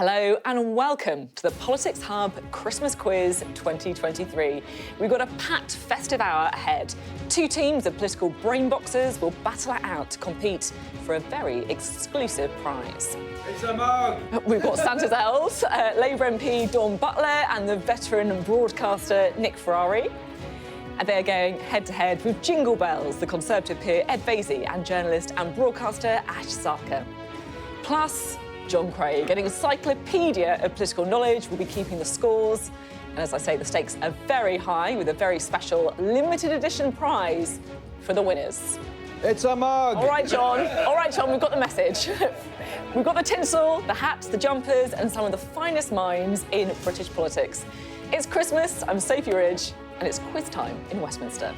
Hello and welcome to the Politics Hub Christmas Quiz 2023. We've got a packed festive hour ahead. Two teams of political brainboxers will battle it out to compete for a very exclusive prize. It's a mug! We've got Santa's elves, Labour MP Dawn Butler and the veteran broadcaster Nick Ferrari. And they're going head-to-head with Jingle Bells, the Conservative peer Ed Vaizey and journalist and broadcaster Ash Sarkar. Plus, John Craig, an encyclopedia of political knowledge, will be keeping the scores. And as I say, the stakes are very high with a very special limited edition prize for the winners. It's a mug! All right, John, we've got the message. We've got the tinsel, the hats, the jumpers, and some of the finest minds in British politics. It's Christmas, I'm Sophy Ridge, and it's quiz time in Westminster.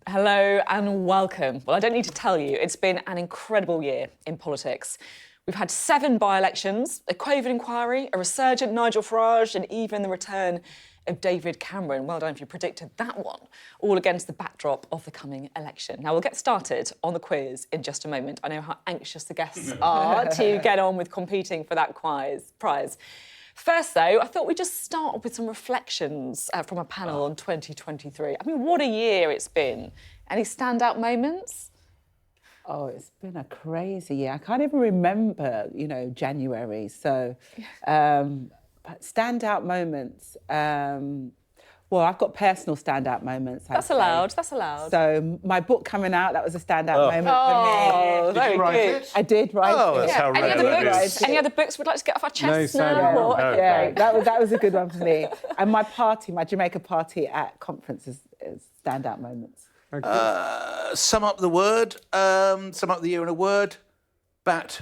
Hello and welcome. Well, I don't need to tell you, it's been an incredible year in politics. We've had 7 by-elections, a COVID inquiry, a resurgent Nigel Farage, and even the return of David Cameron. Well done if you predicted that one, all against the backdrop of the coming election. Now, we'll get started on the quiz in just a moment. I know how anxious the guests are to get on with competing for that prize. First, though, I thought we'd just start with some reflections from a panel on 2023. I mean, what a year it's been. Any standout moments? Oh, it's been a crazy year. I can't even remember, January. So, but standout moments. Well, I've got personal standout moments. That's allowed. So my book coming out, that was a standout moment for me. Did you write it? I did write it. That's how Any other books we'd like to get off our chests now? No. That was a good one for me. And my Jamaica party at conference is standout moments. Sum up the year in a word. Bat.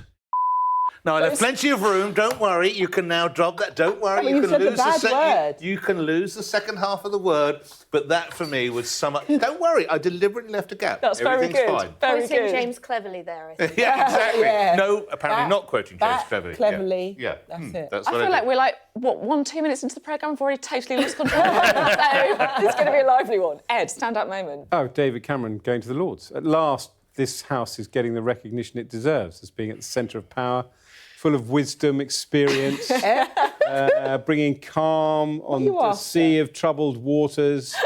Now, I left plenty of room. Don't worry. You can now drop that. Don't worry. You can lose you can lose the second half of the word. But that, for me, would sum up. Don't worry. I deliberately left a gap. That's very good. Fine. Very Quoting good. James cleverly there, I think. Yeah, exactly. Yeah. No, apparently not quoting James cleverly. Cleverly. Yeah. That's it. That's I what feel like we're 2 minutes into the programme. We've already totally lost control. So it's going to be a lively one. Ed, stand-up moment. Oh, David Cameron going to the Lords. At last, this House is getting the recognition it deserves as being at the centre of power, full of wisdom, experience, bringing calm on the sea of troubled waters.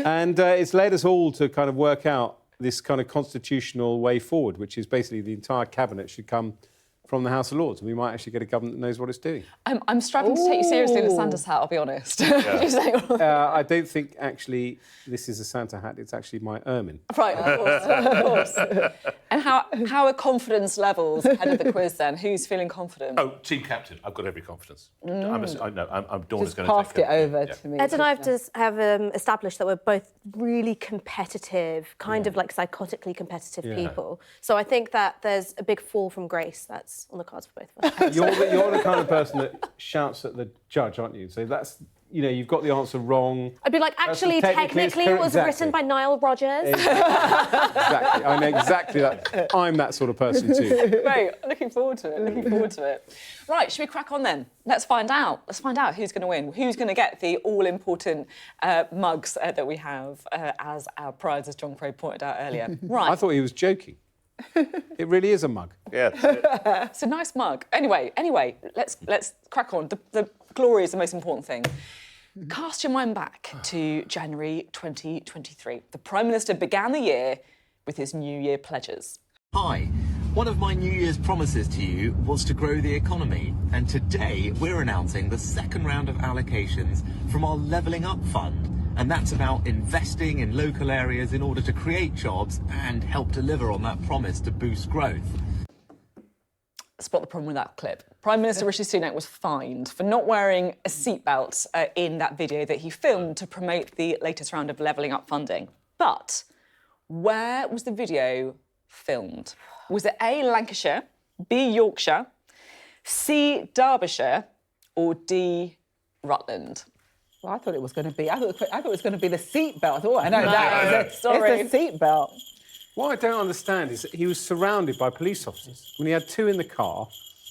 And it's led us all to kind of work out this kind of constitutional way forward, which is basically the entire cabinet should come from the House of Lords, and we might actually get a government that knows what it's doing. I'm struggling to take you seriously in the Santa's hat, I'll be honest. I don't think, actually, this is a Santa hat. It's actually my ermine. Right, of course. And how are confidence levels ahead of the quiz, then? Who's feeling confident? Oh, team captain. I've got every confidence. I'm Dawn is going to passed it over to me. Ed and I have established that we're both really competitive, kind of like psychotically competitive people. So I think that there's a big fall from grace that's on the cards for both of us. You're the kind of person that shouts at the judge, aren't you? So that's, you've got the answer wrong. I'd be like, actually, technically it was written by Nile Rodgers. Exactly. I know exactly that. I'm that sort of person too. Great. Looking forward to it. Right, should we crack on then? Let's find out who's going to win. Who's going to get the all-important mugs that we have as our prize, as John Craig pointed out earlier. Right. I thought he was joking. It really is a mug. Yeah. It's a nice mug. Anyway, let's crack on. The glory is the most important thing. Cast your mind back to January 2023. The Prime Minister began the year with his New Year pledges. Hi. One of my New Year's promises to you was to grow the economy, and today we're announcing the second round of allocations from our Levelling Up Fund. And that's about investing in local areas in order to create jobs and help deliver on that promise to boost growth. Spot the problem with that clip. Prime Minister Rishi Sunak was fined for not wearing a seatbelt in that video that he filmed to promote the latest round of Levelling Up funding. But where was the video filmed? Was it A, Lancashire, B, Yorkshire, C, Derbyshire, or D, Rutland? Well, I thought it was going to be. I thought it was going to be the seatbelt. Oh, I know that. Sorry. It's the seatbelt. What I don't understand is that he was surrounded by police officers. When he had 2 in the car,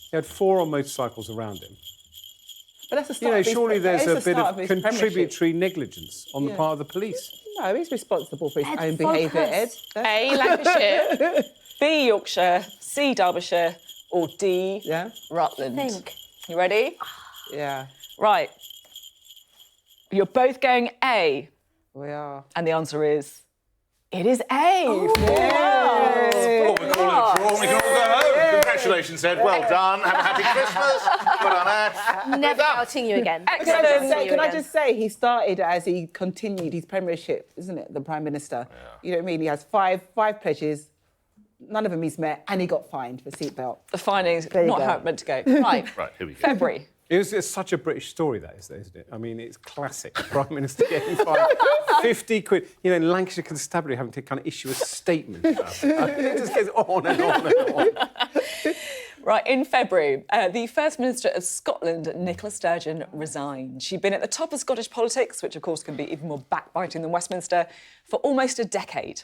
he had 4 on motorcycles around him. But that's the You start know, of his, surely there's that is a the bit start of his premiership. contributory negligence on the part of the police. No, he's responsible for his Ed own behaviour, Ed. focus. A, Lancashire, B, Yorkshire, C, Derbyshire, or D, Yeah, Rutland. Think. You ready? yeah, Right. You're both going A, we are. and the answer is... It is A. Oh, we call it a draw. We can all go home. Congratulations, Ed. Well done. Have a happy Christmas. Well done, Ed. Never doubting you again. Excellent. Can I just say, he started as he continued his premiership, isn't it? The Prime Minister. Yeah. You know what I mean? He has five pledges, none of them he's met, and he got fined for seatbelt. The findings, you not go. how it meant to go. Right. Right, here we go. February. It's such a British story, that is, isn't it? I mean, it's classic. Prime Minister getting fined 50 quid. You know, Lancashire Constabulary having to kind of issue a statement. It just goes on and on and on. Right, in February, the First Minister of Scotland, Nicola Sturgeon, resigned. She'd been at the top of Scottish politics, which of course can be even more backbiting than Westminster, for almost a decade.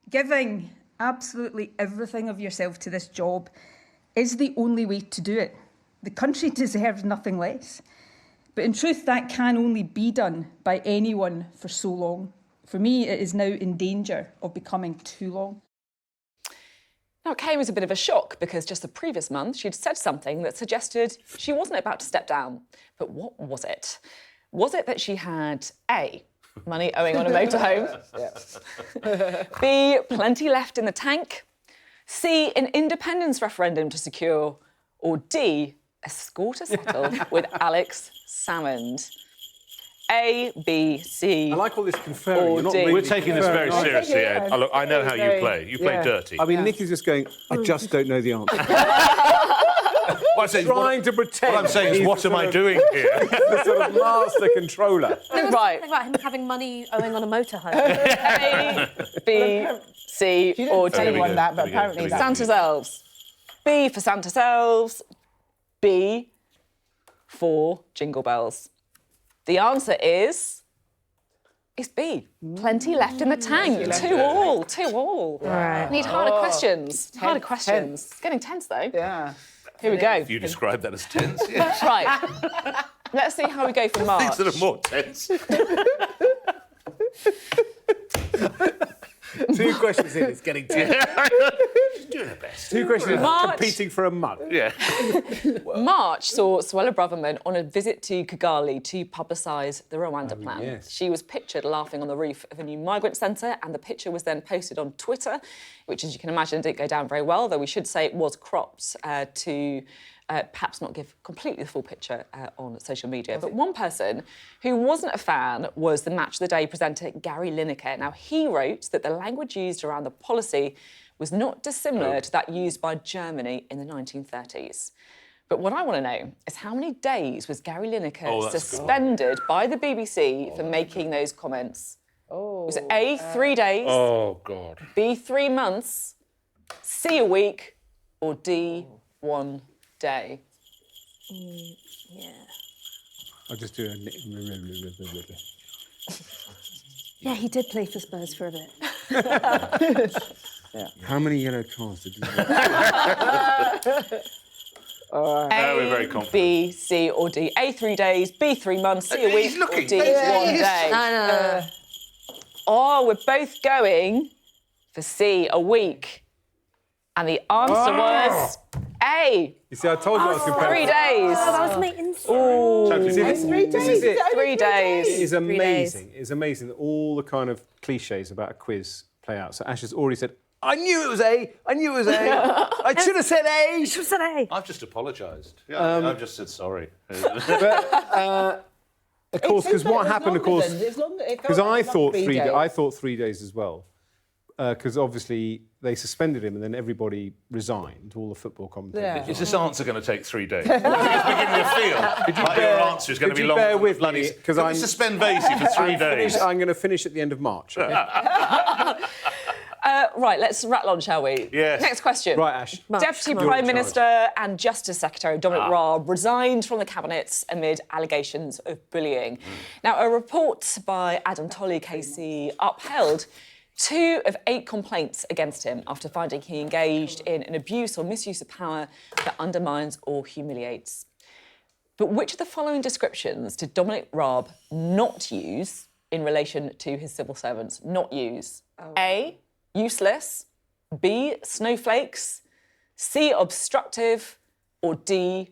Giving absolutely everything of yourself to this job is the only way to do it. The country deserves nothing less. But in truth, that can only be done by anyone for so long. For me, it is now in danger of becoming too long. Now, it came as a bit of a shock because just the previous month she'd said something that suggested she wasn't about to step down. But what was it? Was it that she had A, money owing on a motorhome, B, plenty left in the tank, C, an independence referendum to secure, or D, a score to settle with Alex Salmond? A, B, C. I like all this confirming. You're not D. really We're taking this very confirming. seriously, Ed. Oh, look, I know how you play. You play dirty. I mean, Nicky's just going, I just don't know the answer. What I'm saying is, Trying to pretend. what I'm saying is, he's what the am I sort of- doing here? The sort of master controller. Right. Something about him having money owing on a motorhome. A, B, C, She or didn't tell D. anyone that, but There we go, apparently there we go. that's... Santa's elves. B for Santa's elves. B for Jingle Bells. The answer is B. Plenty left in the tank. 2-2. 2-2. Right. Need harder questions. Harder Tense, questions. tense. It's getting tense though. Yeah. Here we go. You describe that as tense. Yes. Right. Let's see how we go for March. Things that are more tense. 2 questions in, it's getting tense. She's doing her best. 2 questions in, March. competing for a mug. Yeah. March saw Suella Braverman on a visit to Kigali to publicise the Rwanda plan. yes. She was pictured laughing on the roof of a new migrant centre, and the picture was then posted on Twitter, which, as you can imagine, didn't go down very well, though we should say it was cropped to perhaps not give completely the full picture on social media. But one person who wasn't a fan was the Match of the Day presenter Gary Lineker. Now, he wrote that the language used around the policy was not dissimilar to that used by Germany in the 1930s. But what I want to know is how many days was Gary Lineker suspended by the BBC for making those comments? Was it A, 3 days, Oh, God. B, 3 months, C, a week, or D, 1 day? Yeah. I'll just do a... Yeah, he did play for Spurs for a bit. How many yellow cards did you have? We're very confident. B, C, or D? A, 3 days, B, 3 months, C, a week, He's looking. or D, 1 day? No. Oh, we're both going for C, a week. And the answer was A, You see, I told you I was 3 comparing. days. Oh, that was my instinct. Totally See, missed. 3 days. This is it. 3 days. It is days. amazing. It's amazing that all the kind of cliches about a quiz play out. So Ash has already said, I knew it was A. I knew it was A. I should have said A. She was an A. I've just apologised. Yeah, I've just said sorry. Of course, because what happened, of course, because I thought 3 days. days. I thought 3 days as well, because obviously they suspended him and then everybody resigned, all the football commentators. Is this answer going to take 3 days? It's beginning to feel like your answer is going to be long. bear with bloody, me, 'cause Can we I'm- suspend Vasey for 3 days. I'm going to finish at the end of March. Okay? Right, let's rattle on, shall we? Yes. Next question. Right, Ash. Deputy come on. Prime Minister and Justice Secretary Dominic Raab resigned from the Cabinet amid allegations of bullying. Now, a report by Adam Tolley KC upheld 2 of 8 complaints against him after finding he engaged in an abuse or misuse of power that undermines or humiliates. But which of the following descriptions did Dominic Raab not use in relation to his civil servants? Not use. A, useless. B, snowflakes. C, obstructive. Or D,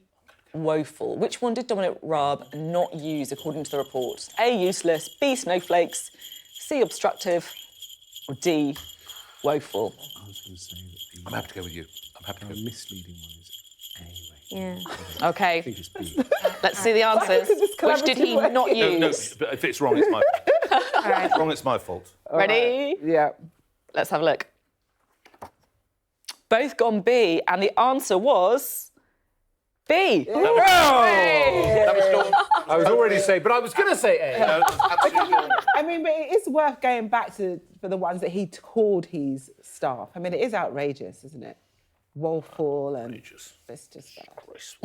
woeful. Which one did Dominic Raab not use according to the report? A, useless. B, snowflakes. C, obstructive. Or D, woeful. I was going to say that I'm happy to go with you. I'm happy to go the with you. misleading one is A, right? Yeah. OK, I think it's B. let's see the answers. Which did he not use? No, but if it's wrong, it's my fault. All right. If it's wrong, it's my fault. Ready? Yeah. Let's have a look. Both gone B, and the answer was B. That was Dawn. I was already saying, but I was going to say A. No, that's absolutely Dawn. I mean, but it is worth going back to for the ones that he called his staff. I mean, it is outrageous, isn't it? Woeful and Outrageous. it's just Christ.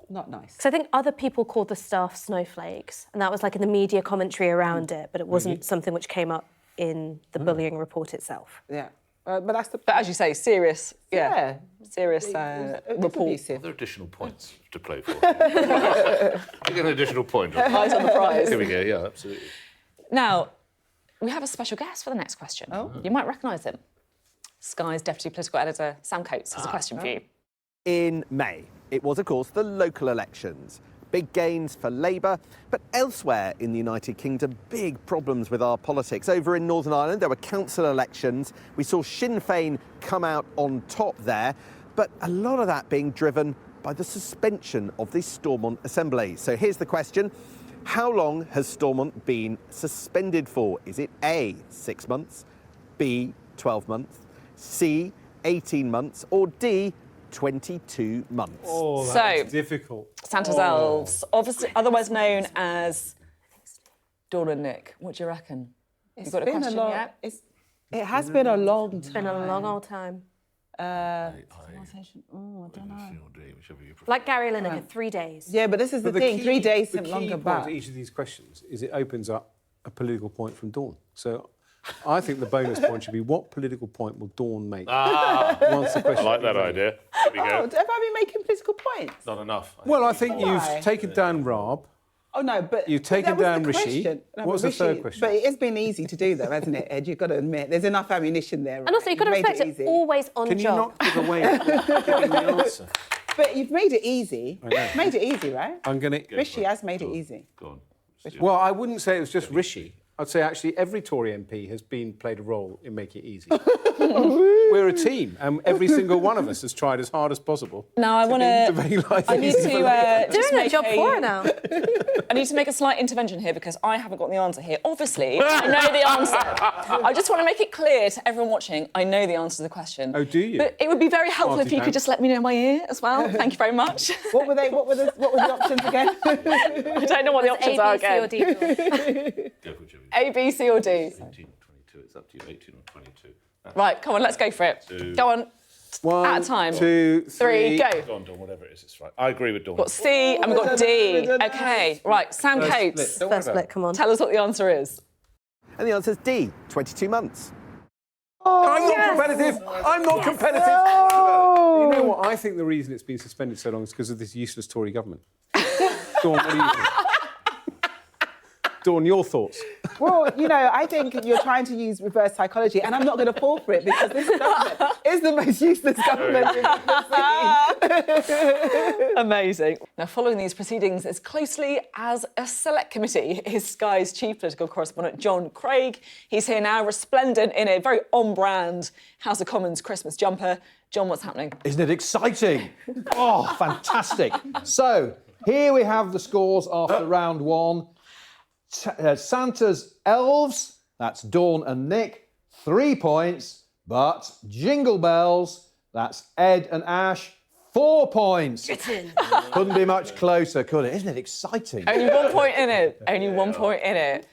not nice. So I think other people called the staff snowflakes, and that was like in the media commentary around it, but it wasn't something which came up in the bullying report itself. Yeah. But that's the. But as you say, serious, yeah. serious It's report. abusive. Are there additional points to play for? I get an additional point. Eyes on the prize. Here we go, yeah, absolutely. Now, we have a special guest for the next question. Oh. You might recognise him. Sky's Deputy Political Editor, Sam Coates, has a question for you. In May, it was, of course, the local elections. Big gains for Labour, but elsewhere in the United Kingdom, big problems with our politics. Over in Northern Ireland, there were council elections. We saw Sinn Féin come out on top there, but a lot of that being driven by the suspension of the Stormont Assembly. So here's the question. How long has Stormont been suspended for? Is it A, 6 months, B, 12 months, C, 18 months, or D, 22 months? Oh, So- that's difficult. Santa's Elves, obviously otherwise known as Dawn and Nick. What do you reckon? You got a been question long, yet? It has been a long time. It's been a long old time. I don't know. Like Gary Lineker, 3 days. Yeah, but this is the thing. 3 days the seem key longer point back. to each of these questions is it opens up a political point from Dawn. So I think the bonus point should be what political point will Dawn make once the I question like that idea. Here we Oh, go. have I been making political points? Not enough. Well, I think Why? you've taken down Raab. Oh no, but You've but taken that was down the Rishi. question. What but was the Rishi- third question? But it has been easy to do, though, hasn't it, Ed? You've got to admit, there's enough ammunition there. And also, you've got to respect it, always on Can you job. not give away giving the answer? But you've made it easy. I know. Made it easy, right? I'm going to... Rishi has made it easy. Go on. Well, I wouldn't say it was just Rishi. I'd say actually every Tory MP has played a role in making it easy. We're a team, and every single one of us has tried as hard as possible. Now I want to. make life I need easy to for just Doing a make job for her now. I need to make a slight intervention here because I haven't got the answer here. Obviously, I know the answer. I just want to make it clear to everyone watching, I know the answer to the question. Oh, do you? But it would be very helpful if you Party could just let me know in my ear as well. Thank you very much. What were the options again? I don't know what the options are A, B, C, or again. D. Go for Jimmy. A, B, C or D. 18 or 22. It's up to you. 18 or 22. Right, come on, let's go for it. Go on. One, At a time. 2, 3, 3, go. Go on, Dawn, whatever it is, it's right. I agree with Dawn. Got C and we've got D. OK, right, Sam Coates, Don't worry First about split, come on. tell us what the answer is. And the answer is D, 22 months. I'm not competitive. I'm not competitive. You know what? I think the reason it's been suspended so long is because of this useless Tory government. Dawn, what do you think? Dawn, your thoughts? Well, you know, I think you're trying to use reverse psychology, and I'm not going to fall for it because this government is the most useless government we've ever seen. Amazing. Now, following these proceedings as closely as a select committee is Sky's chief political correspondent, John Craig. He's here now, resplendent in a very on-brand House of Commons Christmas jumper. John, what's happening? Isn't it exciting? Oh, fantastic. So, here we have the scores after round one. Santa's Elves, that's Dawn and Nick, 3 points. But Jingle Bells, that's Ed and Ash, 4 points. Couldn't be much closer, could it? Isn't it exciting? Only 1 point in it. Only 1 point in it.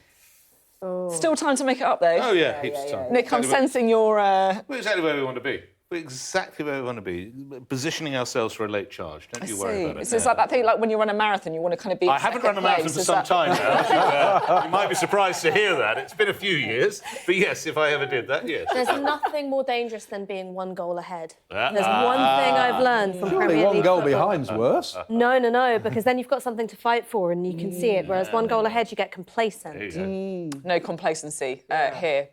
Still time to make it up, though. Oh, yeah, heaps of time. Nick, I'm Exactly sensing your... We're exactly where we want to be. We're exactly where we want to be, positioning ourselves for a late charge. Don't you worry about it. It's like that thing, like when you run a marathon, you want to kind of be. I haven't run a marathon for some time now. You might be surprised to hear that. It's been a few years. But yes, if I ever did that, yes. There's nothing more dangerous than being one goal ahead. There's one thing I've learned from Surely Premier one League goal football. behind's worse. No, because then you've got something to fight for and you can see it, whereas one goal ahead, you get complacent. No complacency here.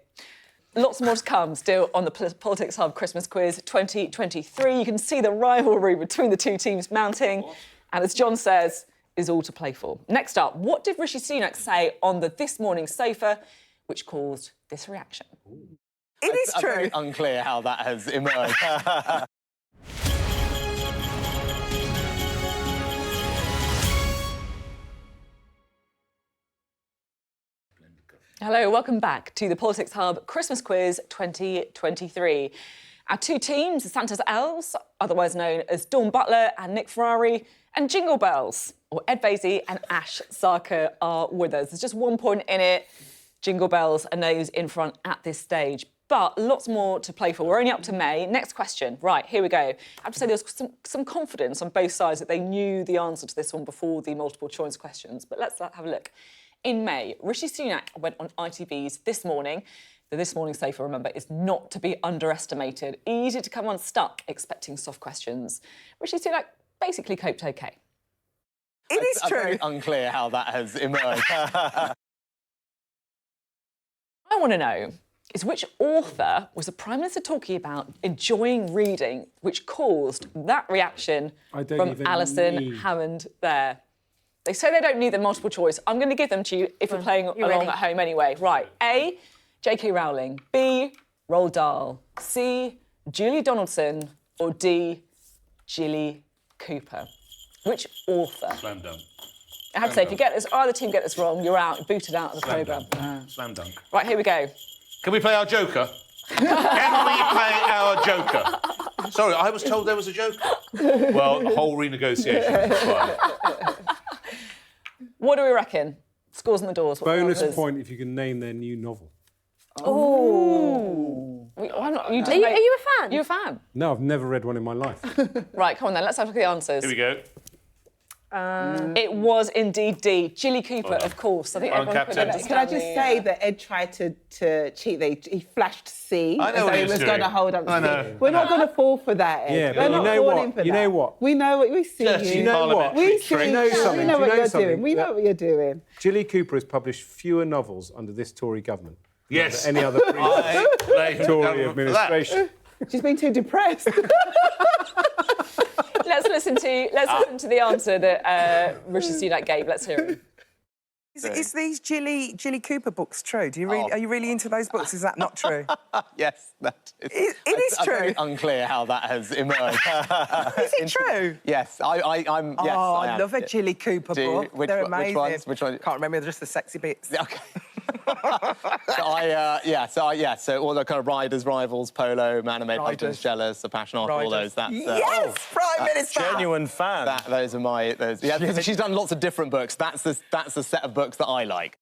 Lots more to come still on the Politics Hub Christmas Quiz 2023. You can see the rivalry between the two teams mounting. And as John says, is all to play for. Next up, what did Rishi Sunak say on the This Morning sofa, which caused this reaction? It is true. Very unclear how that has emerged. Hello, welcome back to the Politics Hub Christmas Quiz 2023. Our two teams, the Santa's Elves, otherwise known as Dawn Butler and Nick Ferrari, and Jingle Bells, or Ed Vasey and Ash Sarkar, are with us. There's just 1 point in it. Jingle Bells are nose in front at this stage, but lots more to play for. We're only up to May. Next question. Right, here we go. I have to say there's some confidence on both sides that they knew the answer to this one before the multiple choice questions, but let's have a look. In May, Rishi Sunak went on ITV's This Morning. The This Morning sofa, remember, is not to be underestimated. Easy to come unstuck expecting soft questions. Rishi Sunak basically coped OK. It is true. Very unclear how that has emerged. I want to know is which author was the Prime Minister talking about enjoying reading, which caused that reaction from Alison Hammond there. They say they don't need the multiple choice. I'm going to give them to you if you're playing along at home anyway. Right. A, J.K. Rowling. B, Roald Dahl. C, Julie Donaldson. Or D, Jilly Cooper. Which author? Slam dunk. I have to say, if you get this, either team get this wrong, you're out, booted out of the programme. Slam dunk. Right, here we go. Can we play our Joker? Can we play our Joker? Sorry, I was told there was a Joker. Well, the whole renegotiation is required. What do we reckon? Scores on the doors. Bonus point if you can name their new novel. Oh. Why not? Are you a fan? You a fan? No, I've never read one in my life. Right, come on then, let's have a look at the answers. Here we go. It was indeed D. Jilly Cooper, of course. I think everyone could understand. Can I just say that Ed tried to cheat? He flashed C. I know what he he was going to doing. hold up I to know. C. We're not going to fall for that, Ed. Yeah, We're but not you know falling what? for You that. know what? We know what we see Dirty you. know what? We see trick. you. know something. We know Do you what know you're something? doing. We know what you're doing. Jilly Cooper has published fewer novels under this Tory government Yes. than any other I blame the Tory government for that. administration. She's been too depressed. Let's listen to the answer that Rishi Sunak gave. Let's hear it. Is these Jilly Cooper books true? Are you really into those books? Is that not true? Yes, that is. It is true. Very unclear how that has emerged. Is it true? Yes, I'm. Yes, Oh, I I am. love a Jilly Cooper book. Which They're one- which amazing. ones? Which one? Can't remember, just the sexy bits. Okay. So all the kind of riders, rivals, polo, man who made Riders. Patrons jealous, the passion after all Riders. those. That's Yes, Prime Minister! Genuine fan. those are my. Those, yeah, she's done lots of different books. That's the set of books that I like.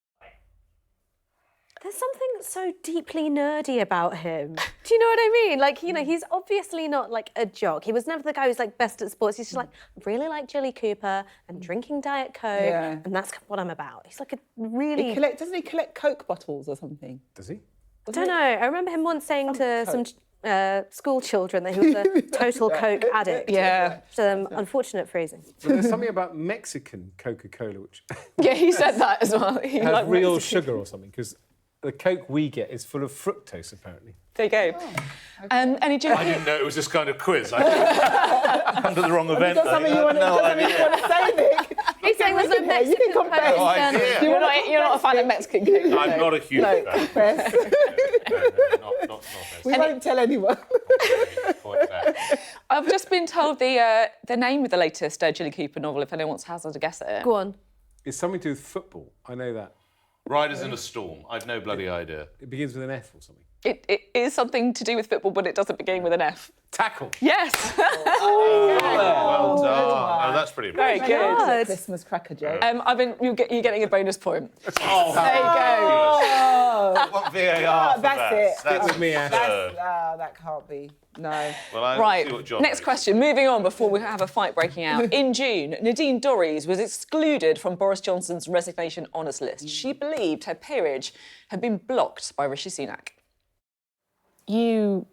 There's something so deeply nerdy about him. Do you know what I mean? Like, you know, he's obviously not like a jock. He was never the guy who's like best at sports. He's just like, I really like Jilly Cooper and drinking Diet Coke, Yeah. and that's what I'm about. He's like a really. Doesn't he collect Coke bottles or something? Does he? I don't know. I remember him once saying to some school children that he was a total Coke addict. Yeah. Unfortunate phrasing. But there's something about Mexican Coca-Cola which Yeah, he said that as well. He has liked real Mexican. sugar or something, because the Coke we get is full of fructose, apparently. There you go. Any I Jilly didn't know it was this kind of quiz. Under the wrong event. Got something you want to say, Nick? He's saying there's no You Mexican can confess. No idea. You're not a fan of Mexican Coke. I'm not a huge fan. Confess. Not We won't tell anyone. point back. I've just been told the name of the latest Jilly Cooper novel, if anyone wants to hazard a guess at it. Go on. It's something to do with football. I know that. Riders in a Storm. I've no bloody idea. It begins with an F or something. It is something to do with football, but it doesn't begin with an F. Tackle. Yes. Well done. Oh, that's pretty Very impressive. good. God. Christmas cracker joke. You're getting a bonus point. Oh, There you go. I want VAR for That's that. it. That's with me, Ash. absurd. That can't be. No. Well, I Right, see what John next thinks. question. Moving on before we have a fight breaking out. In June, Nadine Dorries was excluded from Boris Johnson's resignation honours list. She believed her peerage had been blocked by Rishi Sunak. You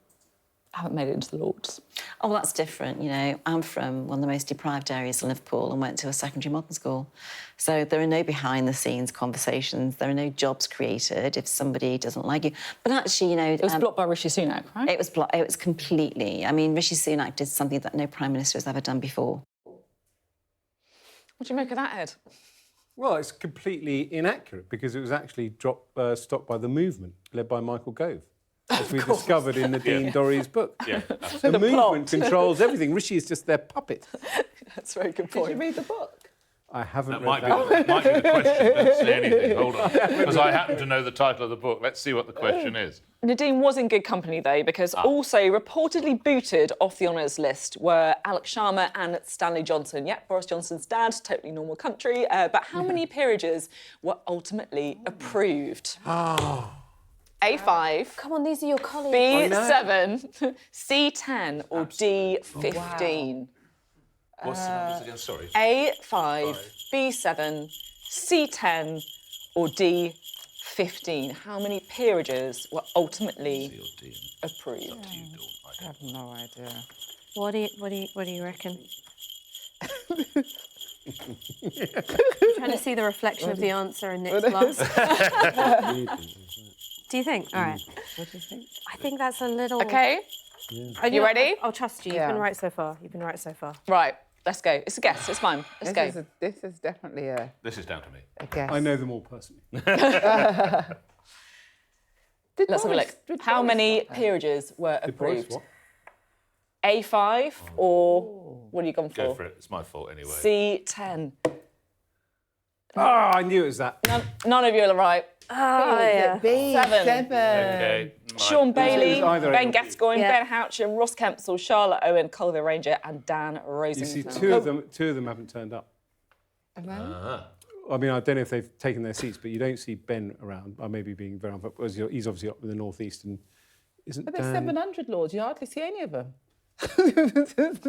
haven't made it into the Lords. Oh, well, that's different, you know. I'm from one of the most deprived areas of Liverpool and went to a secondary modern school. So there are no behind-the-scenes conversations. There are no jobs created if somebody doesn't like you. But actually, you know... It was blocked by Rishi Sunak, right? It was blocked. It was completely... I mean, Rishi Sunak did something that no Prime Minister has ever done before. What do you make of that, Ed? Well, it's completely inaccurate because it was actually stopped by the movement led by Michael Gove, as we discovered in Nadine Dorries' book. Yeah, the movement controls everything. Rishi is just their puppet. That's a very good Did point. you read the book? I haven't That read might be the question. Don't say anything. Hold on. Because I happen to know the title of the book. Let's see what the question is. Nadine was in good company, though, because also reportedly booted off the honours list were Alex Sharma and Stanley Johnson. Yep, Boris Johnson's dad, totally normal country. But how many peerages were ultimately approved? A5. Come on, these are your colleagues. B7, C10 or D15? What's the numbers again? Sorry. A5, B7, C10 or D15? How many peerages were ultimately approved? I have no idea. What do you reckon? Trying to see the reflection of the answer in Nick's glass. Do you think? All right. What do you think? I think that's a little... OK, you ready? I'll trust you. Yeah. You've been right so far. You've been right so far. Right, let's go. It's a guess, it's fine. Let's go. This is definitely a This is down to me. guess. I know them all personally. Let's have a look. How many peerages were Did Boris approved? what? A5 or what are you gone for? Go for it. It's my fault anyway. C10. I knew it was that. None of you are right. Oh, yeah. B7. Okay. Sean Bailey, It was either Ben or. Gascoigne, Yeah. Ben Houcher, Ross Kempsell, Charlotte Owen, Culver Ranger and Dan You see, Rosenthal. two of them haven't turned up. Ah. I mean, I don't know if they've taken their seats, but you don't see Ben around. I may be being very unfair. He's obviously up in the northeast, and isn't But there's Dan... 700 lords. You hardly see any of them.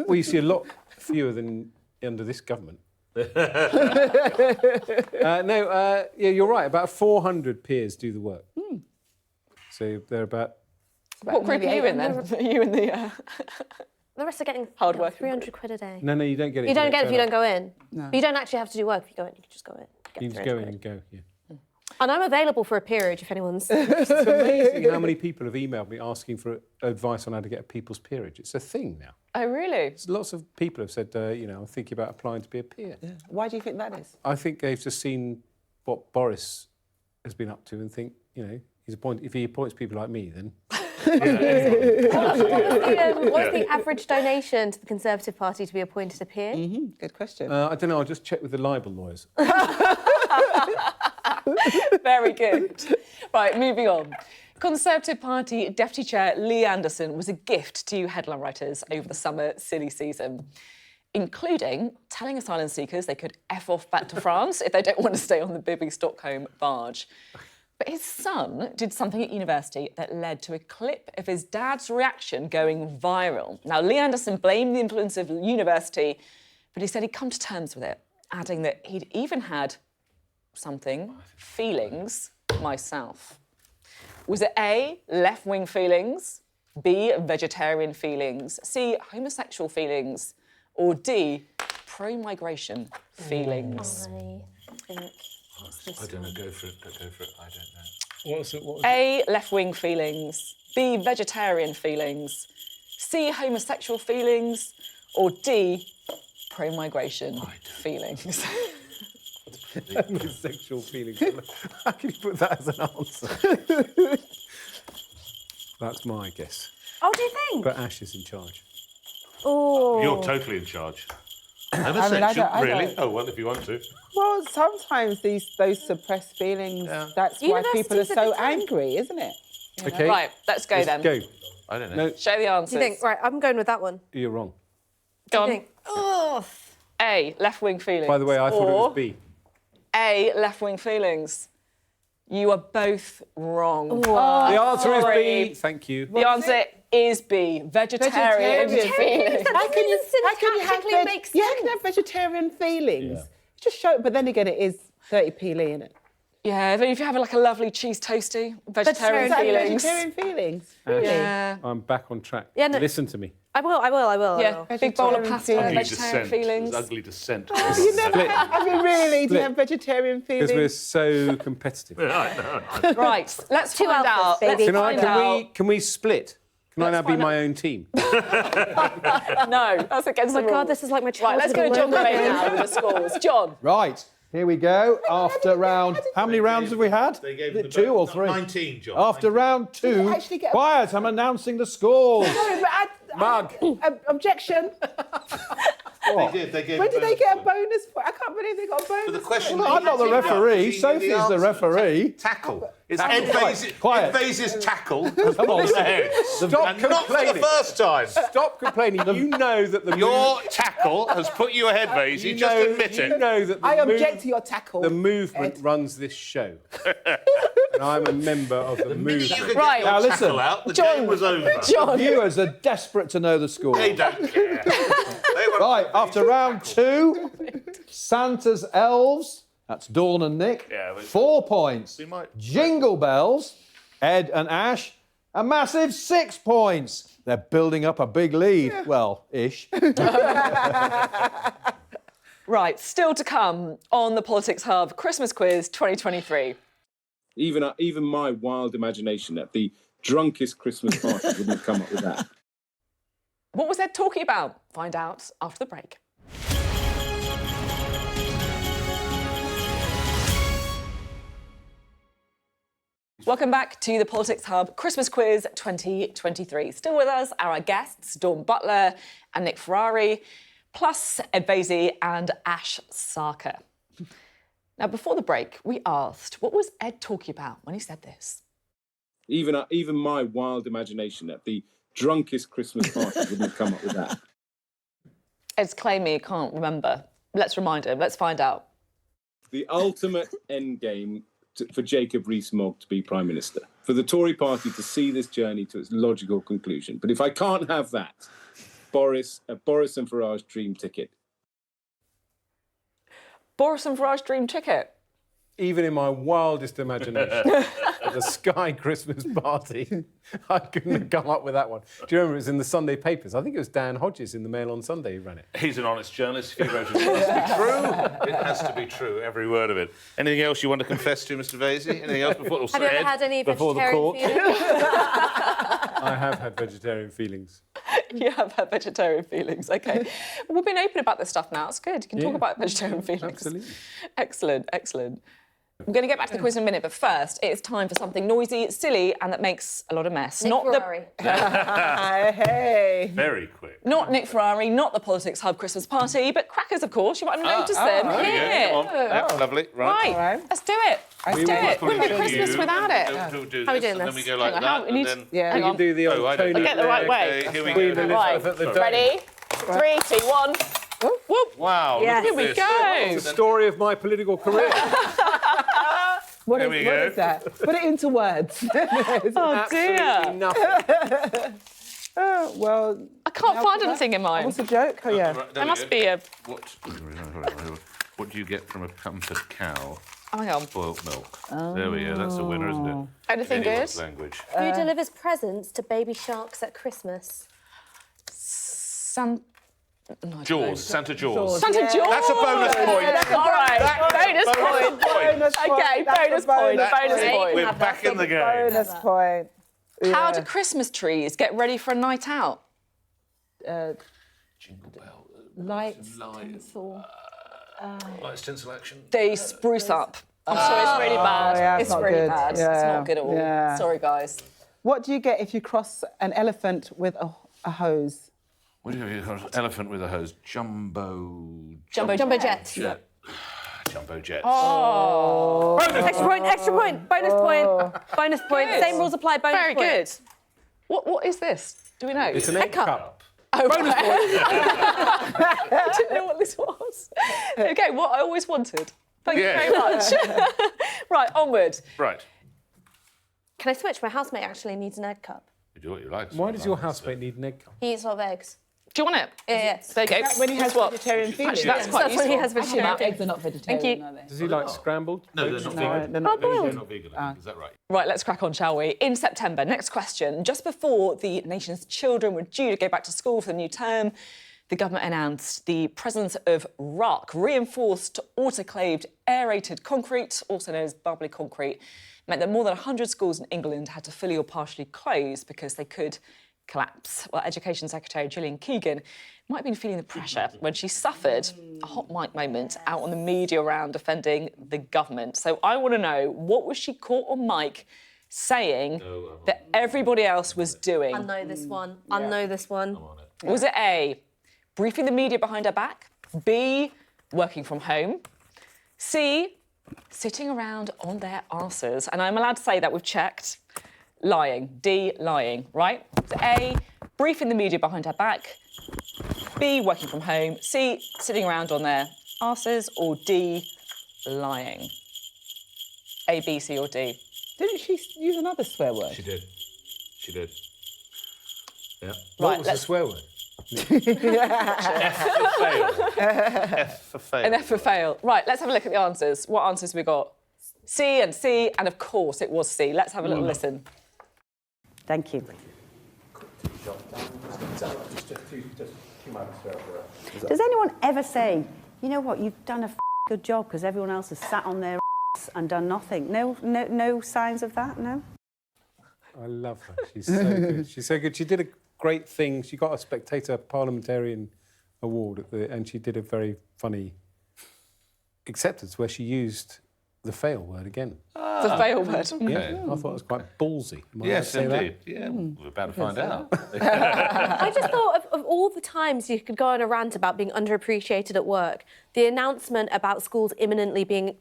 Well, you see a lot fewer than under this government. Yeah, you're right. About 400 peers do the work. So they're about... What group are you in then? Are you in the... The rest are getting Hard work. 300 quid a day. No, you don't get it. You don't get it if you turn don't go in. No. But you don't actually have to do work if you go in. You can just go in. up. You just go in and go, yeah. And I'm available for a peerage if anyone's... It's amazing how many people have emailed me asking for advice on how to get a people's peerage. It's a thing now. Oh, really? Lots of people have said, I'm thinking about applying to be a peer. Yeah. Why do you think that is? I think they've just seen what Boris has been up to and think, if he appoints people like me, then... What was the average donation to the Conservative Party to be appointed a peer? Good question. I don't know, I'll just check with the libel lawyers. Very good. Right, moving on. Conservative Party Deputy Chair Lee Anderson was a gift to you headline writers over the summer silly season, including telling asylum seekers they could F off back to France if they don't want to stay on the Bibi Stockholm barge. But his son did something at university that led to a clip of his dad's reaction going viral. Now, Lee Anderson blamed the influence of university, but he said he'd come to terms with it, adding that he'd even had feelings myself. Was it A, left-wing feelings, B, vegetarian feelings, C, homosexual feelings, or D, pro-migration feelings? I think... I don't know. Go for it. Go for it. I don't know. What was it? A, left-wing feelings, B, vegetarian feelings, C, homosexual feelings, or D, pro-migration feelings? Homosexual feelings. How can you put that as an answer? That's my guess. Oh, do you think? But Ash is in charge. Oh. You're totally in charge. I Homosexual, don't- really? Oh, well, if you want to. Well, sometimes those suppressed feelings, that's why people are Universities so at the time. angry, isn't it? Okay. Right, let's go then. Go. I don't know. No, Show the answers. Do you think? Right, I'm going with that one. you're wrong. Go Do on. you think? Oh. A, left-wing feelings. By the way, I thought it or was B. A, left-wing feelings. You are both wrong. The answer is sorry. B. Thank you. The answer is B. Vegetarian feelings. How can you have syntactically makes how can you have vegetarian feelings? Just show it, but then again, it is 30p, isn't it? Yeah, if you have like a lovely cheese toasty, vegetarian Vegetarian feelings. Vegetarian feelings. Ash, Yeah. I'm back on track. Yeah, no- Listen to me. I will. Yeah, big bowl of pasta, Vegetarian vegetarian feelings. Ugly descent. You never have, I mean, really, do you Split. have vegetarian feelings? Because we're so competitive. Right, let's Two find alphas, out. baby. Let's find Can we split? Can I now be my own team? out. No, that's against Oh my the God, rules. this is like my Right, let's go to John childhood all Gray over now with the scores. John. Right, here we go. After round... How many rounds have we had? They gave Is the it 2 or vote- 3? 19, John. After round 2... actually get a- Quiet, I'm announcing the scores. No, but Mug. Objection. They gave When the did they bonus get a point. bonus point? I can't believe they got a bonus But the question point. that I'm not the you teamed up, referee. she knew Sophie's the answer. referee. Tackle. It's Tackle. Ed Vase's, Quiet. Ed Vase's tackle has Come on. pulled ahead. Stop And not for the complaining. first time. Stop complaining. You know that the Your tackle has put you ahead, Vasey. you Just know, admit you it. know that the I object to your tackle. The movement Ed. runs this show. And I'm a member of the You movement. could Right. get your Now listen. tackle out. The John. game was over. John. Viewers are desperate to know the score. They don't care. They were Right, after round 2, Santa's Elves, that's Dawn and Nick, Yeah, but- 4 points. We might- Jingle Bells, Ed and Ash, a massive 6 points. They're building up a big lead. Well, ish. Right, still to come on the Politics Hub Christmas Quiz 2023. Even my wild imagination at the drunkest Christmas party wouldn't have come up with that. What was Ed talking about? Find out after the break. Welcome back to the Politics Hub Christmas Quiz 2023. Still with us are our guests, Dawn Butler and Nick Ferrari, plus Ed Vasey and Ash Sarkar. Now, before the break, we asked, what was Ed talking about when he said this? Even my wild imagination at the drunkest Christmas party wouldn't have come up with that. Ed's claiming he can't remember. Let's remind him. Let's find out. The ultimate end game for Jacob Rees-Mogg to be Prime Minister, for the Tory party to see this journey to its logical conclusion. But if I can't have that, Boris and Farage dream ticket. Boris and Farage dream ticket. Even in my wildest imagination, at the Sky Christmas party, I couldn't have come up with that one. Do you remember it was in the Sunday papers? I think it was Dan Hodges in the Mail on Sunday who ran it. He's an honest journalist. If he wrote it, it must be true. It has to be true, every word of it. Anything else you want to confess to, Mr. Vasey? Anything else before? Have you ever had any before the vegetarian court? feelings? I have had vegetarian feelings. You have had vegetarian feelings, OK. Well, we've been open about this stuff now. It's good. You can talk about vegetarian feelings. Absolutely. Excellent, excellent. I'm going to get back to the quiz in a minute, but first, it's time for something noisy, silly, and that makes a lot of mess. Nick Ferrari. Hey. Very quick. Not Nick Ferrari, not the Politics Hub Christmas party, but crackers, of course. You might have noticed them. There you go. Here. Come on. Yeah, lovely. Right. Right, let's do it. Let's do it. Wouldn't be Christmas without it. Do How are we this, doing and then this? we go like Hang on, that, we need- and then... Yeah. Hang You on. can do the old Oh, I don't Tony know. Get the right Blair, way. Okay, here we Queen go. Elizabeth at the dome. Ready? 3, 2, 1. Whoop. Wow, Yes. look Here at we this. go. The story of my political career. What There we go. is that? Put it into words. Oh, dear. Absolutely nothing. Well, I can't find anything in mine. what's the joke? Oh, yeah. Right, there There we must go. be a... What do you get from a pampered cow? Hang on. Boiled milk. There we go. That's a winner, isn't it? Anything In anyone's good? language. Who delivers presents to baby sharks at Christmas? Jaws. Santa Jaws. Santa Jaws. That's a bonus point. All right. Bonus point. Bonus point. Okay, That's a bonus point. bonus Bonus point. point. We're back in the game. Bonus point. How do Christmas trees get ready for a night out? Jingle bell. Lights. Lights, tinsel action. They spruce up. I'm sorry, it's really bad. yeah, it's it's not really good. bad. It's Yeah, not good at all. yeah. Sorry, guys. What do you get if you cross an elephant with a hose? What do you get? Elephant with a hose. Jumbo Jumbo jet. jet. Jumbo jet. Oh. Extra point, bonus point, bonus point. Good. Same rules apply, bonus Very point. good. What is this? Do we know? It's an egg cup. Oh, bonus point. I didn't know what this was. Okay, what I always wanted Thank you very much. Right, onward. Right. Can I switch? My housemate actually needs an egg cup. You do what you like. Why does your housemate need an egg cup? He eats a lot of eggs. Do you want it? Yeah. There you go. When he has Guess what? vegetarian feelings. Actually, that's quite That's when useful. he has Actually, vegetarian. eggs are not vegetarian, Thank you. are they? Does he like scrambled? No, they're not No, vegan. they're not boiled. They're not vegan, I think. Is that right? Right, let's crack on, shall we? In September, next question, just before the nation's children were due to go back to school for the new term, the government announced the presence of RUC, reinforced autoclaved aerated concrete, also known as bubbly concrete, meant that more than 100 schools in England had to fully or partially close because they could collapse. Well, Education Secretary Gillian Keegan might have been feeling the pressure when she suffered a hot mic moment out on the media round defending the government. So I want to know, what was she caught on mic saying that everybody else was doing? I know this one. I know this one. Was it A, briefing the media behind her back? B, working from home? C, sitting around on their arses? And I'm allowed to say that we've checked. Lying. D, lying, right? So A, briefing the media behind her back. B, working from home. C, sitting around on their arses. Or D, lying. A, B, C or D? Didn't she use another swear word? She did. She did. Yeah. What was the swear word? F for fail. An F for fail. Right, let's have a look at the answers. What answers have we got? C, and of course it was C. Let's have a little listen. Thank you. Does anyone ever say, you know what, you've done a good job because everyone else has sat on their and done nothing? No signs of that, no? I love her. She's so good. She's so good. She did a great thing. She got a Spectator Parliamentarian Award and she did a very funny acceptance where she used the fail word again. The fail word. Yeah, I thought it was quite ballsy. Am I allowed to Yes, say that? indeed. Yeah, we're about to find out. I just thought of all the times you could go on a rant about being underappreciated at work, the announcement about schools imminently being,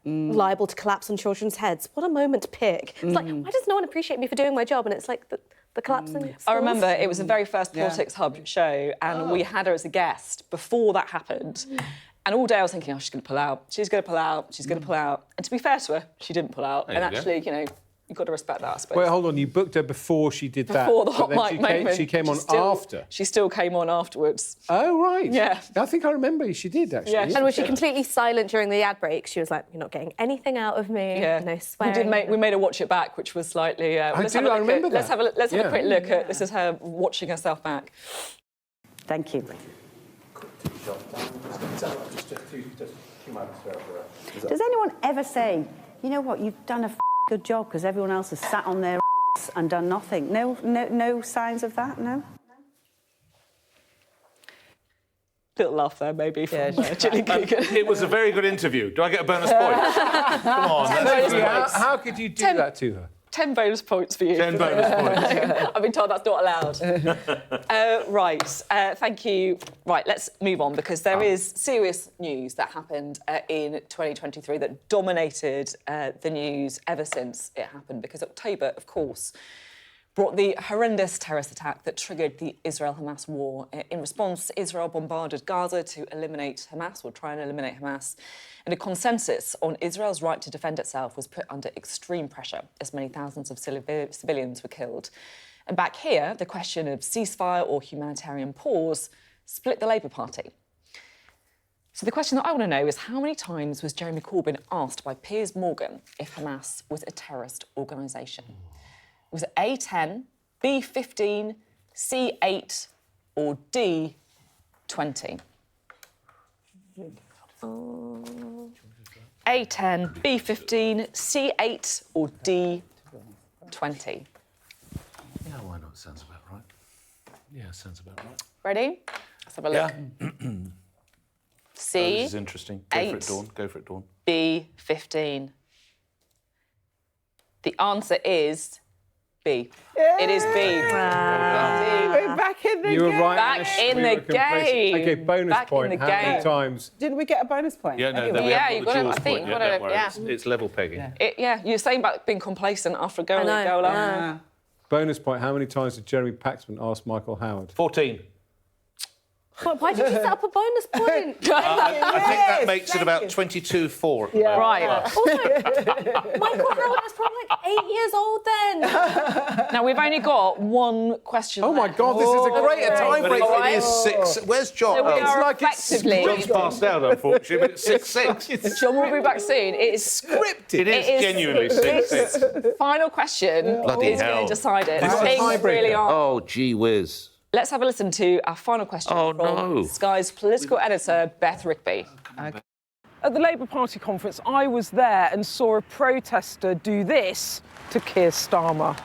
liable to collapse on children's heads. What a moment to pick. It's like, why does no one appreciate me for doing my job? And it's like the collapsing schools. I remember it was the very first Politics Hub show and we had her as a guest before that happened. And all day I was thinking, she's going to pull out, she's going to pull out, she's going to pull out. And to be fair to her, she didn't pull out. There And you go. actually, you've got to respect that, I suppose. Wait, hold on. You booked her before she did that. Before the but hot then mic moment. She came on still, after. She still came on afterwards. Oh, right. Yeah. I think I remember she did, actually. Yeah. And was she completely silent during the ad break? She was like, you're not getting anything out of me. Yeah. No swearing. We made her watch it back, which was slightly... I remember that. Let's have a Yeah. quick look at... This is her watching herself back. Thank you. Does anyone ever say, you know what, you've done a good job because everyone else has sat on their and done nothing? No signs of that, no? Little laugh there, maybe, from Gillian Keegan. It was a very good interview. Do I get a bonus point? Come on. Let's do it. How could you do that to her? 10 bonus points for you. 10 bonus points. I've been told that's not allowed. Right, thank you. Right, let's move on because there is serious news that happened in 2023 that dominated the news ever since it happened because October, of course, brought the horrendous terrorist attack that triggered the Israel-Hamas war. In response, Israel bombarded Gaza to eliminate Hamas, or try and eliminate Hamas. And a consensus on Israel's right to defend itself was put under extreme pressure as many thousands of civilians were killed. And back here, the question of ceasefire or humanitarian pause split the Labour Party. So the question that I want to know is how many times was Jeremy Corbyn asked by Piers Morgan if Hamas was a terrorist organisation? Was it A10, B15, C8 or D20? A10, B15, C8 or D20? Yeah, why not? Sounds about right. Yeah, sounds about right. Ready? Let's have a look. Yeah. C. This is interesting. Go for it, 8, Dawn. Go for it, Dawn. B15. The answer is B. It is B. We're back in the game. You were right. Back in we the were complacent. game. Okay, bonus Back in point. the How many game. times? Didn't we get a bonus point? Yeah, no, Anyway. we Yeah, haven't you got got the it. I Jaws think point you yet, got don't it, worry. yeah. It's level pegging. You're saying about being complacent after a goal I know. goal up. Bonus point. How many times did Jeremy Paxman ask Michael Howard? 14. Why did you set up a bonus point? I think that makes it about 22-4. Yeah. Right. Also, Michael Howard was probably like 8 years old then. Now, we've only got one question Oh my left. God, this is a great time But break. it is 6. Where's John? So we Oh, are like it's effectively... John's passed out, unfortunately, but it's 6-6. John will be back soon. It is scripted. It is genuinely 6-6. Final question. Bloody is going hell. to decide it. This is Things tiebreaker. really are. Oh, gee whiz. Let's have a listen to our final question Oh, from no. Sky's political editor, Beth Rigby. At the Labour Party conference, I was there and saw a protester do this to Keir Starmer.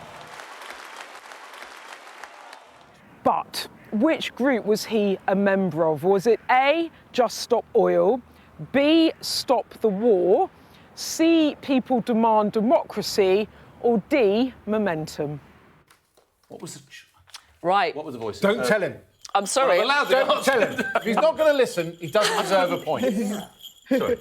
But which group was he a member of? Was it A, Just Stop Oil, B, Stop the War, C, People Demand Democracy, or D, Momentum? What was the... Right. What was the voice? Don't tell him. I'm sorry. I'm allowed to Don't answer. tell him. If he's not going to listen, he doesn't deserve a point. Sorry.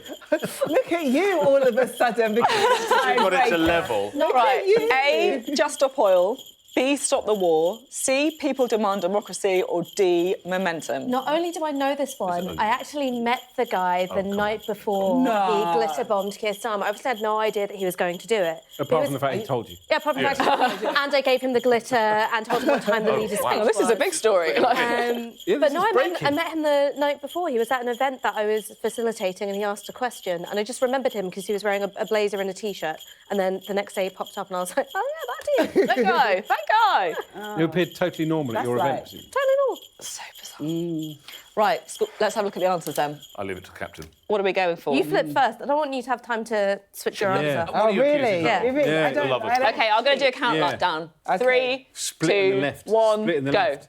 Look at you all of a sudden. You've got it to level. Right. A, Just Stop Oil, B, Stop the War, C, People Demand Democracy, or D, Momentum. Not only do I know this one, I actually met the guy the night before No. he glitter bombed Keir Starmer. I obviously had no idea that he was going to do it. Apart from the fact he told you. Yeah, apart from the fact and I gave him the glitter and told him what time the leader's speech This is a was. big story. But this no, is I breaking. met him the night before. He was at an event that I was facilitating and he asked a question. And I just remembered him because he was wearing a blazer and a T-shirt. And then the next day he popped up and I was like, oh, yeah, that is. That guy. That guy. You appeared totally normal at your right. event. presumably. Totally normal. So bizarre. Right, let's have a look at the answers then. I'll leave it to Captain. What are we going for? You flip first. I don't want you to have time to switch your Yeah. answer. What are you accusing really? of? Yeah. You really? Yeah, I don't, lovely. I don't- OK, I'm going to do a countdown. Yeah. Down. Okay. 3, Split in 2, the left. 1, Split in the go. left.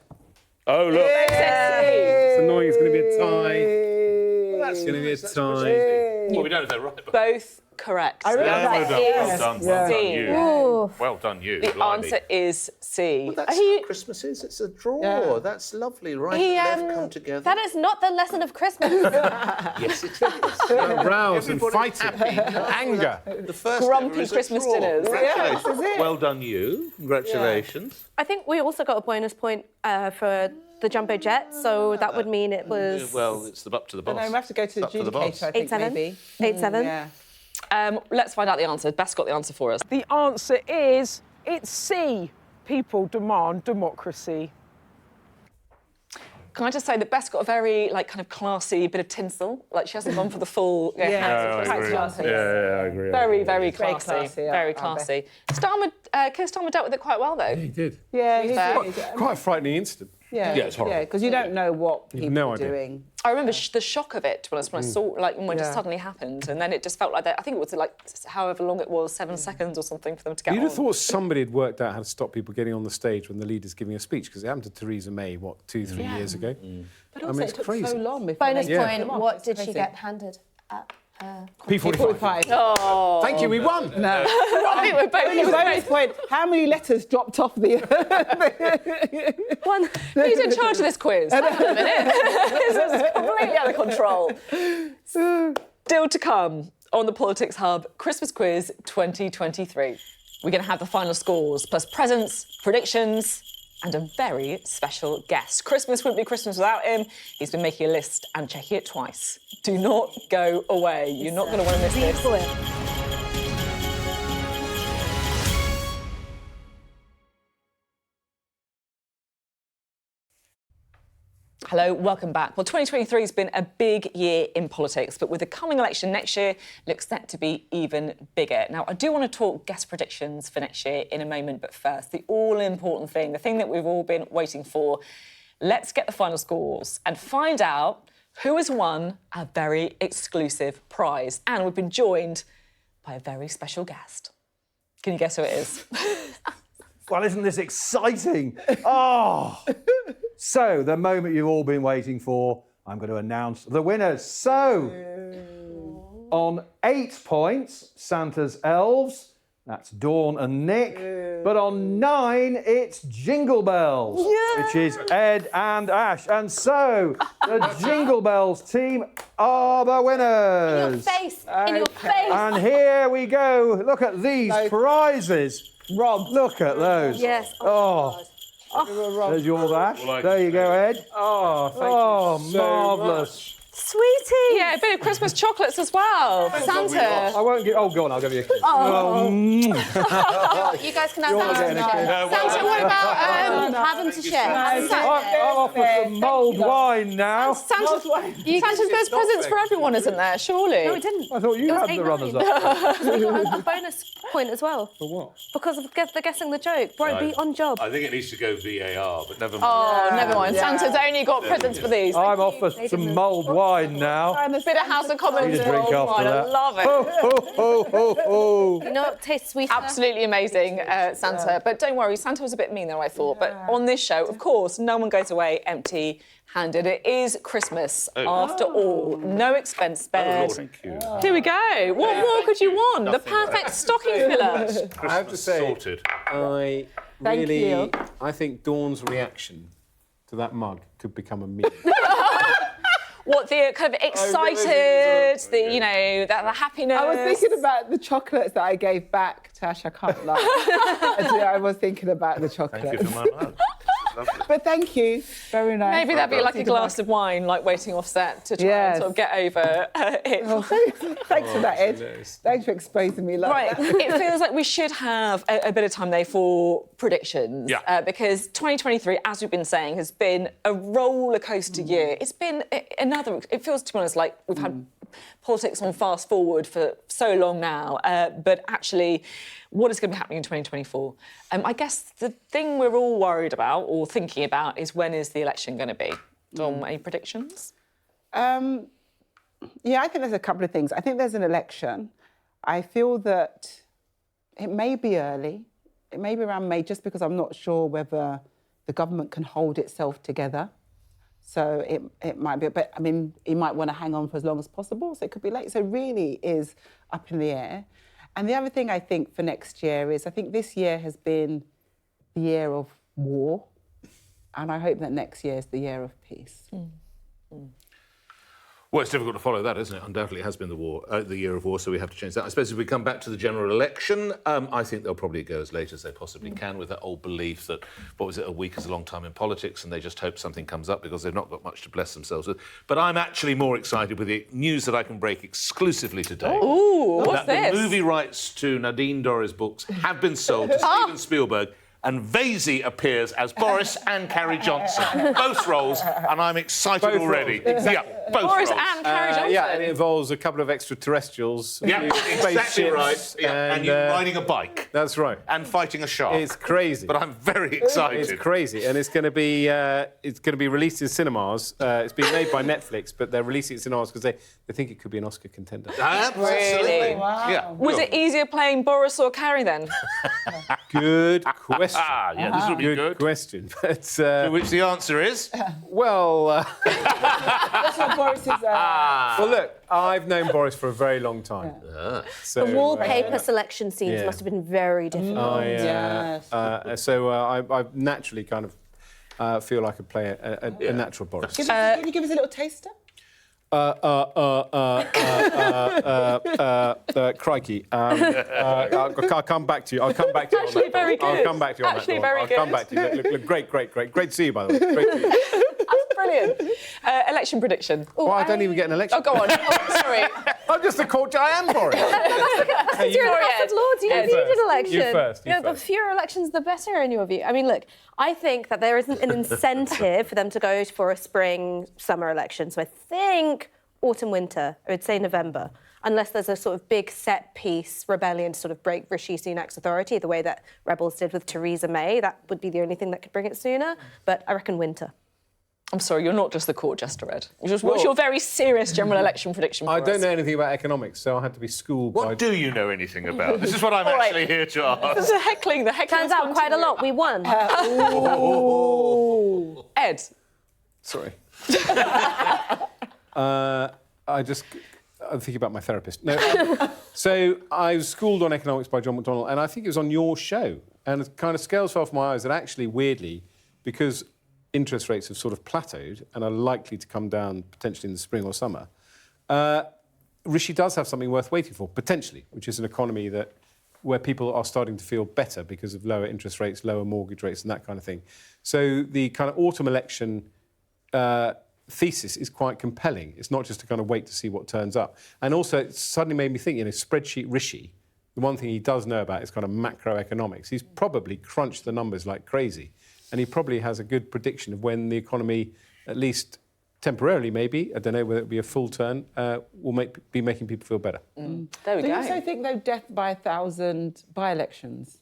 Oh, look. It's annoying. It's going to be a tie. It's going to be a tie. Well, we don't know if they're right, but... Both correct. I really Yeah, well like done. it. Well done. Yeah. Well done, C. you. Ooh. Well done, you. The Blimey. answer is C. That's He- how Christmas is. It's a draw. Yeah. That's lovely. Right He, and left come together. That is not the lesson of Christmas. Yes, it is. Rows and Everybody's fighting. happy. Anger. The first Grumpy ever is a Christmas draw. dinners. Congratulations. this is it. Well done, you. Congratulations. I think we also got a bonus point for the jumbo jet, so that would mean it was Well, it's up to the boss. No, we have to go to the Up to the boss. adjudicator, I think, 8-7. maybe. 8-7. Yeah. Let's find out the answer. Beth's got the answer for us. The answer is it's C. People demand democracy. Can I just say that Beth's got a very, kind of classy bit of tinsel. Like, she hasn't gone for the full... Yeah, hands I and agree. classy. I agree. Very, very Very classy. classy, yeah, Very I classy. Keir Starmer dealt with it quite well, though. He did. Yeah, he's fair. really good. Quite a frightening incident. Yeah, Yeah, it's horrible. Yeah, because you don't know what people no are idea. doing. I remember the shock of it when I saw, when it just Yeah. suddenly happened. And then it just felt like that. I think it was, however long it was, 7 seconds or something for them to get You'd on. have thought somebody had worked out how to stop people getting on the stage when the leader's giving a speech, because it happened to Theresa May, 2-3 years ago? But I also, mean, it's it took crazy. so long before Bonus they point, took them off. what It's did she crazy. get handed at P45. Oh. Thank you, we won. No. I think we're both... Only bonus point. How many letters dropped off the... one? Who's in charge of this quiz? Hang on a minute. This is completely out of control. Still to come on the Politics Hub Christmas Quiz 2023. We're going to have the final scores, plus presents, predictions, and a very special guest. Christmas wouldn't be Christmas without him. He's been making a list and checking it twice. Do not go away. You're not going to want to miss this. Hello, welcome back. Well, 2023 has been a big year in politics, but with the coming election next year, looks set to be even bigger. Now, I do want to talk guest predictions for next year in a moment, but first, the all-important thing, the thing that we've all been waiting for. Let's get the final scores and find out who has won a very exclusive prize. And we've been joined by a very special guest. Can you guess who it is? Well, isn't this exciting? Oh! So, the moment you've all been waiting for, I'm going to announce the winners. So, on 8 points, Santa's Elves. That's Dawn and Nick. But on 9, it's Jingle Bells, which is Ed and Ash. And so, the Jingle Bells team are the winners. In your face! In your face! And here we go. Look at these prizes. Rob. Look at those. Yes. Oh. There's your dash. There you go, Ed. Oh, thank you so marvellous. Sweetie! Yeah, a bit of Christmas chocolates as well. Santa. I won't give... Oh, go on, I'll give you a kiss. You guys can have You're that. getting a kiss. Santa, what about having to share? I'm off for some mulled wine now. Santa's there's presents for everyone, isn't there? Surely. No, it didn't. I thought you had the runners-up. You got a bonus point as well. For what? Because of the guessing the joke. Bro, be on job. I think it needs to go VAR, but never mind. Oh, never mind. Santa's only got presents for these. I'm off for some mulled wine now. Bit of House of Commons. Need a drink after wine. that. I love it. Ho, ho, ho, ho, ho. You know what tastes sweeter? Absolutely amazing, Santa. But don't worry, Santa was a bit meaner, I thought. But on this show, of course, no one goes away empty-handed. It is Christmas after all. No expense spared. Thank you. Here we go. What more could you want? The perfect stocking filler. I have to say, Sorted. I think Dawn's reaction to that mug could become a meme. What, the kind of excited, the happiness? I was thinking about the chocolates that I gave back to Ash. I can't lie. I was thinking about the chocolates. Thank you for my mug. But thank you. Very nice. Maybe that'd be like a glass of wine, like waiting off set to try and sort of get over it. Oh, thanks for that, Ed. Thanks for exposing me like that. It feels like we should have a bit of time, though, for predictions. Yeah. Because 2023, as we've been saying, has been a roller coaster year. It's been it feels, to be honest, like we've had politics on fast forward for so long now. But actually, what is going to be happening in 2024? I guess the thing we're all worried about or thinking about is when is the election going to be? Dom, any predictions? Yeah, I think there's a couple of things. I think there's an election. I feel that it may be early. It may be around May, just because I'm not sure whether the government can hold itself together. So it might be, but I mean, he might want to hang on for as long as possible, so it could be late. So it really is up in the air. And the other thing I think for next year is, I think this year has been the year of war, and I hope that next year is the year of peace. Well, it's difficult to follow that, isn't it? Undoubtedly, it has been the year of war, so we have to change that. I suppose if we come back to the general election, I think they'll probably go as late as they possibly can, with that old belief that, a week is a long time in politics, and they just hope something comes up because they've not got much to bless themselves with. But I'm actually more excited with the news that I can break exclusively today. Ooh, what's that this? The movie rights to Nadine Dorries' books have been sold to Steven Spielberg, and Vasey appears as Boris and Carrie Johnson. Both roles, and I'm excited already. Yeah, both Boris roles. and Carrie Johnson. Yeah, and it involves a couple of extraterrestrials. Yeah, exactly right. Yeah, and you riding a bike. That's right. And fighting a shark. It's crazy. But I'm very excited. It's crazy, and it's going to be released in cinemas. It's being made by Netflix, but they're releasing it in cinemas because they think it could be an Oscar contender. Absolutely. Really? Wow. Yeah. Was it easier playing Boris or Carrie then? Good question. Yeah, this will be good. Question. But, To which the answer is? well, That's what Boris is. well, look, I've known Boris for a very long time. So, The wallpaper selection scenes must have been very difficult. So I naturally kind of feel I could play a natural Boris. Can you give us a little taster? Crikey. I'll come back to you. I'll come back to you. Actually, on that. very good. I'll come back to you on Actually, that. very I'll good. come back to you. Look, great. Great to see you, by the way. Great to see you. That's brilliant. Election prediction. Well, I don't even get an election. Oh, go on. Oh, sorry. I'm just a court. I am Boris. You're an House of Lords, you don't need an election. You first. The fewer elections, the better, in your view. I mean, look, I think that there isn't an incentive for them to go for a spring-summer election. So I think autumn-winter, I would say November, unless there's a sort of big set-piece rebellion to sort of break Rishi Sunak's authority, the way that Rebels did with Theresa May. That would be the only thing that could bring it sooner. But I reckon winter. I'm sorry, you're not just the court jester, Ed. What's your very serious general election prediction for I us? don't know anything about economics, so I had to be schooled by... What do you know anything about? This is what I'm actually here to ask. This is the heckling. Turns out quite a lot. We won. Ed. Sorry. I'm thinking about my therapist. No. So I was schooled on economics by John McDonnell, and I think it was on your show. And it kind of scales fell from my eyes that actually, weirdly, because interest rates have sort of plateaued and are likely to come down potentially in the spring or summer, Rishi does have something worth waiting for, potentially, which is an economy that where people are starting to feel better because of lower interest rates, lower mortgage rates and that kind of thing. So the kind of autumn election thesis is quite compelling. It's not just to kind of wait to see what turns up. And also it suddenly made me think, spreadsheet Rishi, the one thing he does know about is kind of macroeconomics. He's probably crunched the numbers like crazy. And he probably has a good prediction of when the economy, at least temporarily maybe, I don't know whether it'll be a full turn, will be making people feel better. There we Do go. you also think, though, death by 1,000 by-elections?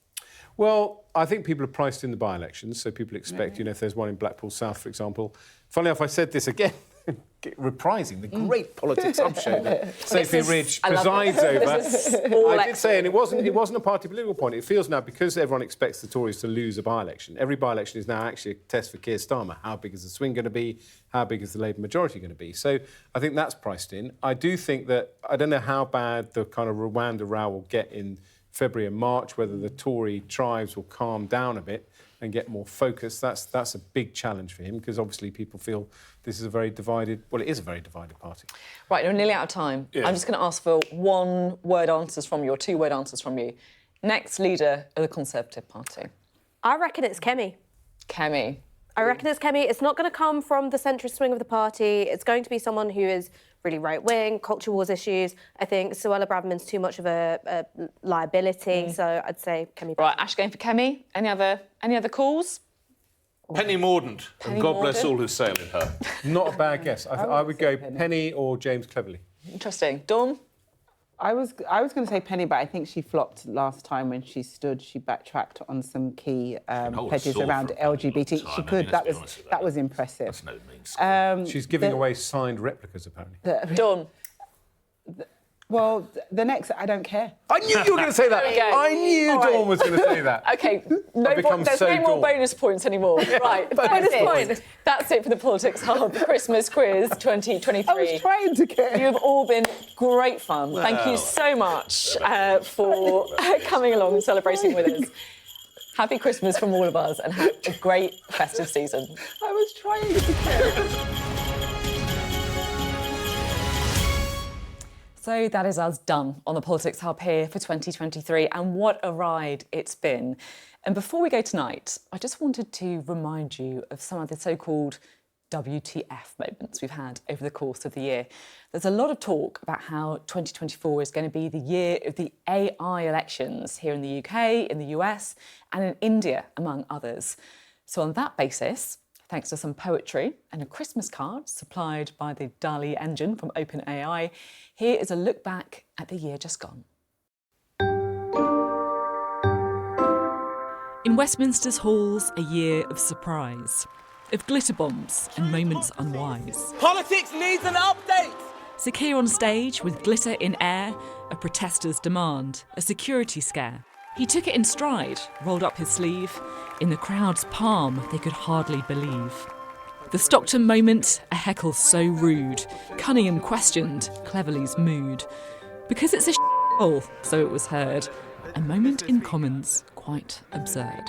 Well, I think people are priced in the by-elections, so people expect, if there's one in Blackpool South, for example. Funnily enough, I said this again, reprising the great politics hub show that Sophie Ridge presides over. I did say, and it wasn't a party political point. It feels now, because everyone expects the Tories to lose a by-election, every by-election is now actually a test for Keir Starmer. How big is the swing going to be? How big is the Labour majority going to be? So I think that's priced in. I do think that, I don't know how bad the kind of Rwanda row will get in February and March, whether the Tory tribes will calm down a bit and get more focused. That's a big challenge for him, because obviously people feel this is a very divided, well, it is a very divided party. Right, we're nearly out of time. Yeah. I'm just going to ask for one-word answers from you, or two-word answers from you. Next leader of the Conservative Party. I reckon it's Kemi. Kemi. I reckon it's Kemi. It's not going to come from the centrist wing of the party. It's going to be someone who is really right-wing, culture wars issues. I think Suella Braverman's too much of a liability, so I'd say Kemi. Right, Ash going for Kemi. Any other calls? Penny Mordaunt, and God bless all who sail in her. Not a bad guess. I would go Penny or James Cleverly. Interesting. Dawn? I was going to say Penny, but I think she flopped last time when she stood. She backtracked on some key pledges around LGBT. She could. That was impressive. That's no means. She's giving away signed replicas, apparently. Dawn? Well, the next, I don't care. I knew you were going to say that. There we go. I knew All right. Dawn was going to say that. OK, there's so no more Dawn. bonus points anymore. Right, Bonus points. That's it for the Politics Hub Christmas Quiz 2023. I was trying to care. You've all been great fun. Thank you so much for coming along and celebrating with us. Happy Christmas from all of us, and have a great festive season. I was trying to care. So that is us done on the Politics Hub here for 2023, and what a ride it's been. And before we go tonight, I just wanted to remind you of some of the so-called WTF moments we've had over the course of the year. There's a lot of talk about how 2024 is going to be the year of the AI elections here in the UK, in the US, and in India, among others. So on that basis, thanks to some poetry and a Christmas card supplied by the DALL-E engine from OpenAI, here is a look back at the year just gone. In Westminster's halls, a year of surprise, of glitter bombs and moments unwise. Politics needs an update! Secure on stage with glitter in air, a protester's demand, a security scare. He took it in stride, rolled up his sleeve. In the crowd's palm, they could hardly believe. The Stockton moment, a heckle so rude. Cunningham questioned Cleverly's mood. Because it's a hole, so it was heard. A moment in Commons, quite absurd.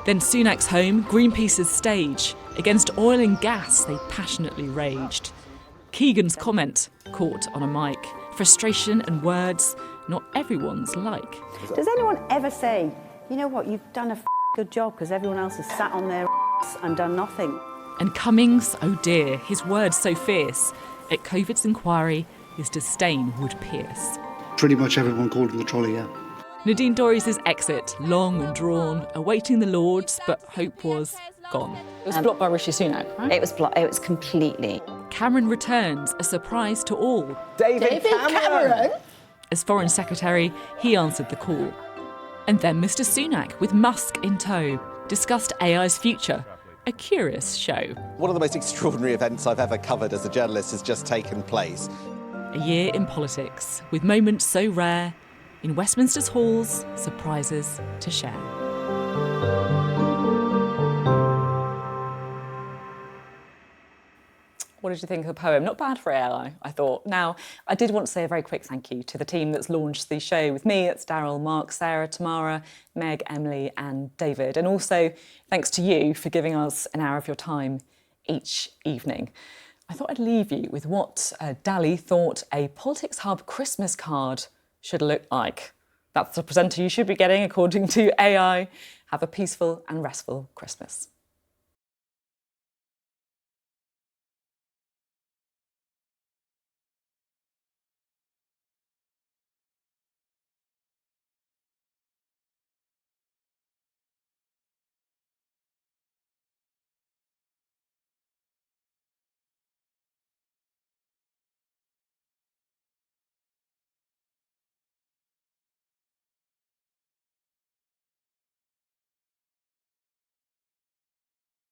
Then Sunak's home, Greenpeace's stage. Against oil and gas, they passionately raged. Keegan's comment, caught on a mic. Frustration and words, not everyone's like. Does anyone ever say, you know what, you've done a good job because everyone else has sat on their and done nothing? And Cummings, oh dear, his words so fierce. At COVID's inquiry, his disdain would pierce. Pretty much everyone called him the trolley, yeah. Nadine Dorries' exit, long and drawn, awaiting the Lords, but hope was gone. It was blocked by Rishi Sunak, right? It was blocked. It was completely. Cameron returns, a surprise to all. David Cameron? As Foreign Secretary, he answered the call. And then Mr. Sunak, with Musk in tow, discussed AI's future. A curious show. One of the most extraordinary events I've ever covered as a journalist has just taken place. A year in politics, with moments so rare. In Westminster's halls, surprises to share. What did you think of the poem? Not bad for AI, I thought. Now, I did want to say a very quick thank you to the team that's launched the show with me. It's Daryl, Mark, Sarah, Tamara, Meg, Emily and David. And also, thanks to you for giving us an hour of your time each evening. I thought I'd leave you with what DALL-E thought a Politics Hub Christmas card should look like. That's the presenter you should be getting according to AI. Have a peaceful and restful Christmas.